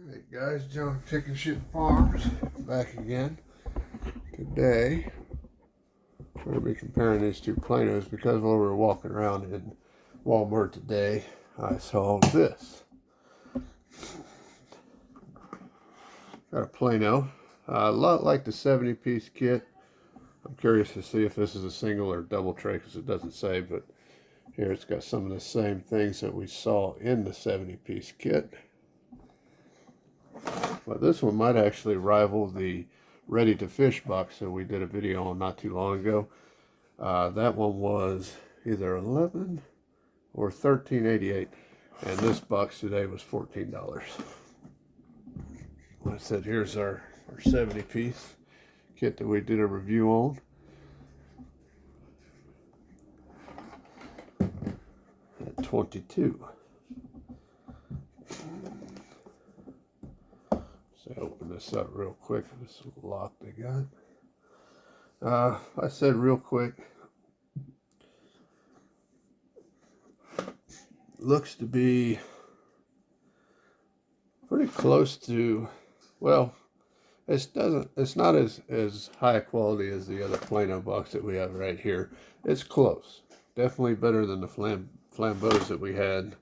Hey guys, John Chicken Shit Farms back again. Today we're going to be comparing these two Planos because while we were walking around in Walmart today, I saw this. Got a Plano, a lot like the 70-piece kit. I'm curious to see if this is a single or double tray because it doesn't say, but here it's got some of the same things that we saw in the 70-piece kit. But this one might actually rival the Ready to Fish box that we did a video on not too long ago. That one was either $11 or $13.88, and this box today was $14. Like I said, here's our 70-piece kit that we did a review on. At $22. So open this up real quick. This lock they got. I said real quick. Looks to be pretty close to, well, it's not as high quality as the other Plano box that we have right here. It's close. Definitely better than the flambeaus that we had.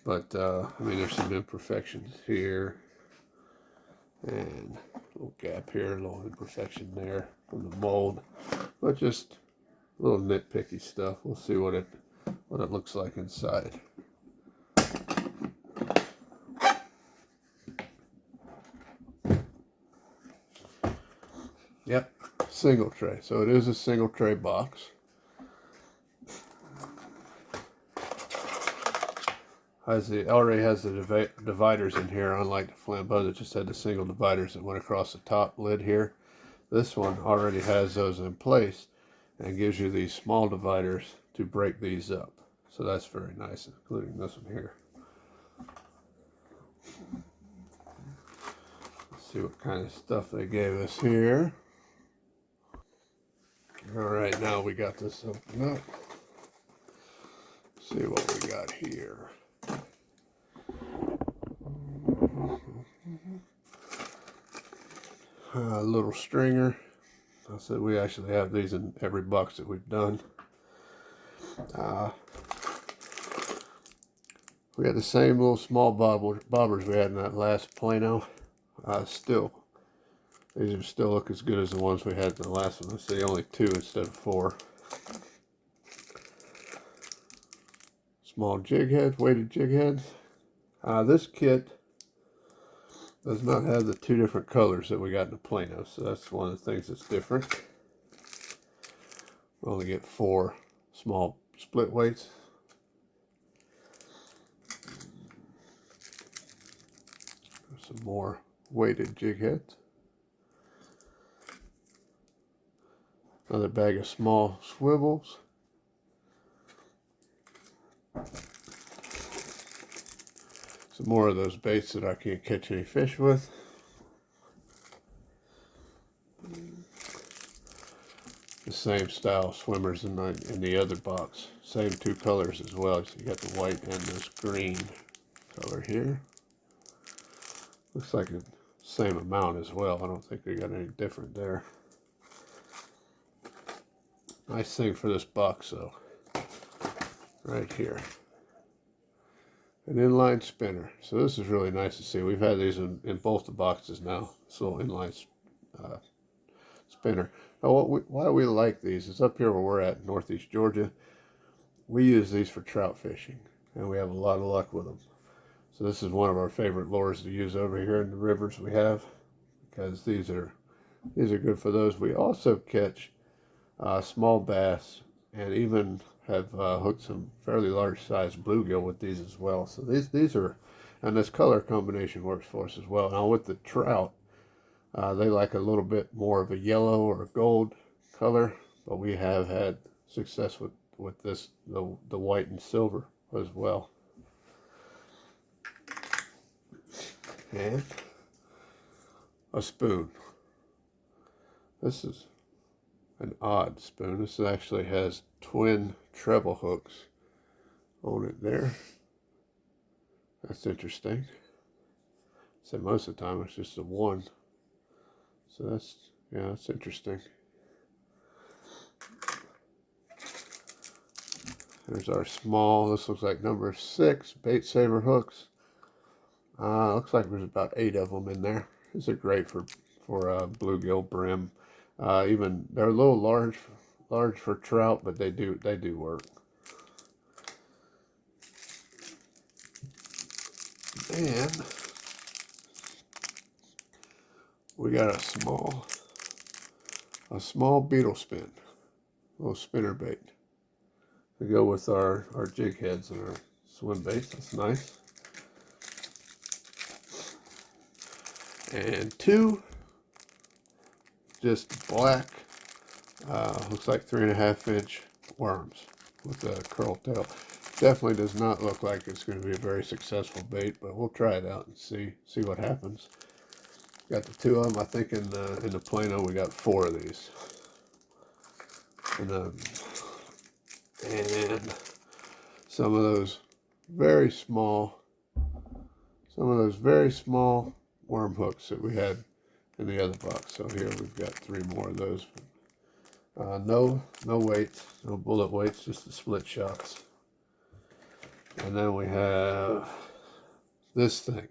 But, I mean, there's some imperfections here. And a little gap here, a little imperfection there from the mold. But just a little nitpicky stuff. We'll see what it looks like inside. Yep, single tray. So it is a single tray box. Already has the dividers in here, unlike the flambeau that just had the single dividers that went across the top lid here. This one already has those in place and gives you these small dividers to break these up. So that's very nice, including this one here. Let's see what kind of stuff they gave us here. All right, now we got this open up. Let's see what we got here. A little stringer. I said we actually have these in every box that we've done. We got the same little small bobbers we had in that last Plano. These still look as good as the ones we had in the last one. Let's see, only 2 instead of 4. Small jig heads, weighted jig heads. This kit does not have the 2 different colors that we got in the Plano, so that's one of the things that's different. We only get 4 small split weights. Some more weighted jig heads. Another bag of small swivels. Some more of those baits that I can't catch any fish with. The same style swimmers in the other box. Same 2 colors as well. So you got the white and this green color here. Looks like the same amount as well. I don't think we got any different there. Nice thing for this box though. Right here. An inline spinner. So this is really nice to see. We've had these in both the boxes now. This little inline spinner. Now why we like these is up here where we're at in Northeast Georgia. We use these for trout fishing. And we have a lot of luck with them. So this is one of our favorite lures to use over here in the rivers we have. Because these are good for those. We also catch small bass and even have hooked some fairly large sized bluegill with these as well. So these are, and this color combination works for us as well. Now with the trout, they like a little bit more of a yellow or a gold color, but we have had success with this, the white and silver as well. And a spoon. This is an odd spoon. This actually has twin treble hooks on it there. That's interesting. So most of the time it's just a 1. So that's interesting. There's our small, this looks like number 6 bait saver hooks. Looks like there's about 8 of them in there. These are great for bluegill, brim. Even they're a little large for trout, but they do work. And we got a small beetle spin, a little spinner bait to go with our jig heads and our swim baits. That's nice. And 2 just black, looks like 3.5-inch worms with a curl tail. Definitely does not look like it's going to be a very successful bait, but we'll try it out and see what happens. Got the 2 of them. I think in the Plano we got 4 of these. And some of those very small worm hooks that we had in the other box. So here we've got 3 more of those. No weights, no bullet weights, just the split shots. And then we have this thing.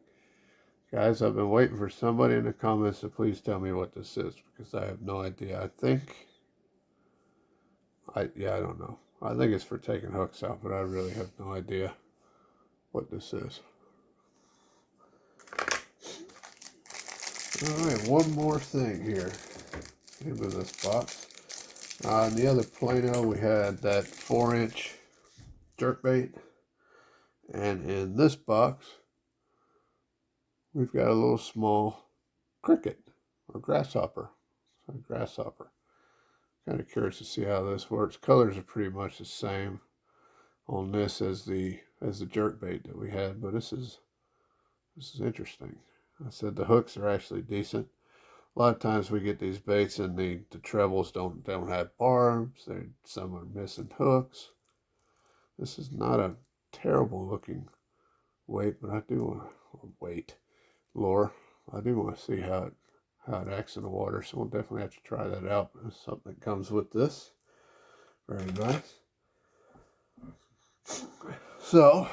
Guys, I've been waiting for somebody in the comments to please tell me what this is, because I have no idea. I don't know. I think it's for taking hooks out, but I really have no idea what this is. All right, one more thing here into this box. In the other Plano, we had that 4-inch jerkbait, and in this box, we've got a little small cricket or grasshopper. Kind of curious to see how this works. Colors are pretty much the same on this as the jerkbait that we had, but this is interesting. I said the hooks are actually decent. A lot of times we get these baits and the trebles don't have barbs. Some are missing hooks. This is not a terrible looking weight, but I do want lure. I do want to see how it acts in the water, so we'll definitely have to try that out. It's something that comes with this. Very nice. So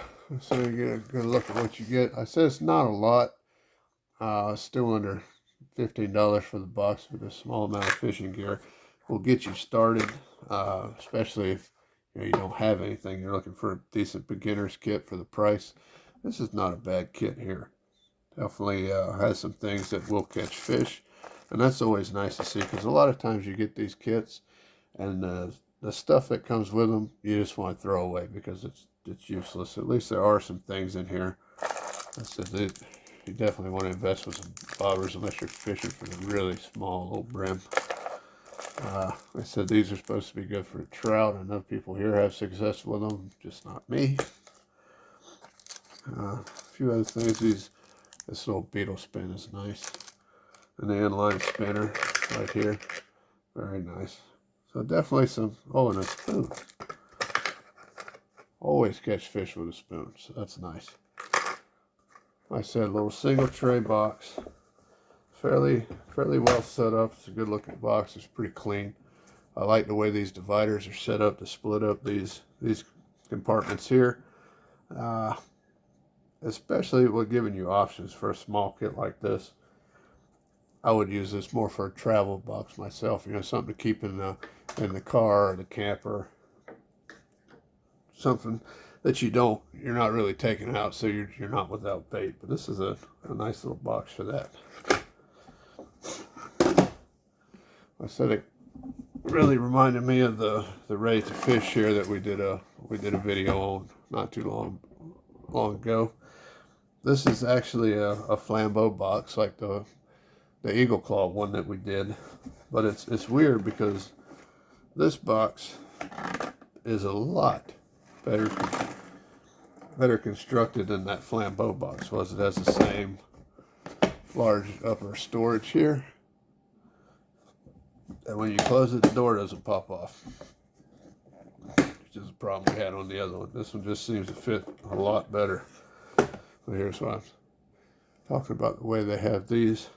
you get a good look at what you get. I said it's not a lot. Still under $15 for the box with a small amount of fishing gear. Will get you started, especially if you don't have anything. You're looking for a decent beginner's kit for the price. This is not a bad kit here. Definitely has some things that will catch fish, and that's always nice to see, because a lot of times you get these kits and the stuff that comes with them you just want to throw away because it's useless. At least there are some things in here. I said that you definitely want to invest with some bobbers unless you're fishing for the really small little brim. I said these are supposed to be good for trout. I know people here have success with them, just not me. A few other things. This little beetle spin is nice. And the inline spinner right here. Very nice. So definitely some, and a spoon. Always catch fish with a spoon, so that's nice. Like I said, a little single tray box. Fairly well set up. It's a good looking box. It's pretty clean. I like the way these dividers are set up to split up these compartments here. Especially with giving you options for a small kit like this. I would use this more for a travel box myself. Something to keep in the car or the camper. Something that you're not really taking out, so you're not without bait. But this is a nice little box for that. I said it really reminded me of the Ready to Fish here that we did a video on not too long ago. This is actually a flambeau box like the Eagle Claw one that we did, but it's weird because this box is a lot better constructed than that flambeau box was. It has the same large upper storage here, and when you close it, the door doesn't pop off, which is a problem we had on the other one. This one just seems to fit a lot better. But here's what talking about the way they have these.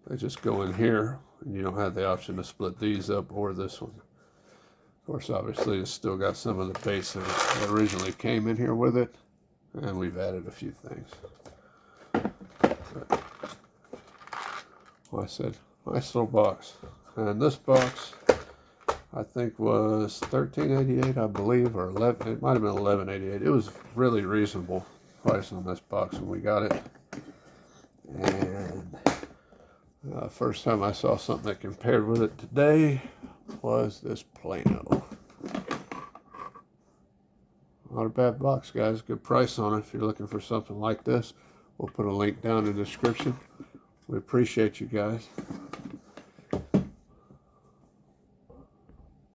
They just go in here, and you don't have the option to split these up or this one. Of course, obviously, it's still got some of the base that originally came in here with it, and we've added a few things. But, well, I said, nice little box. And this box, I think, was $13.88, I believe, or 11. It might have been $11.88. It was really reasonable price on this box when we got it. And first time I saw something that compared with it today was this Plano. Not a bad box, guys. Good price on it if you're looking for something like this. We'll put a link down in the description. We appreciate you guys.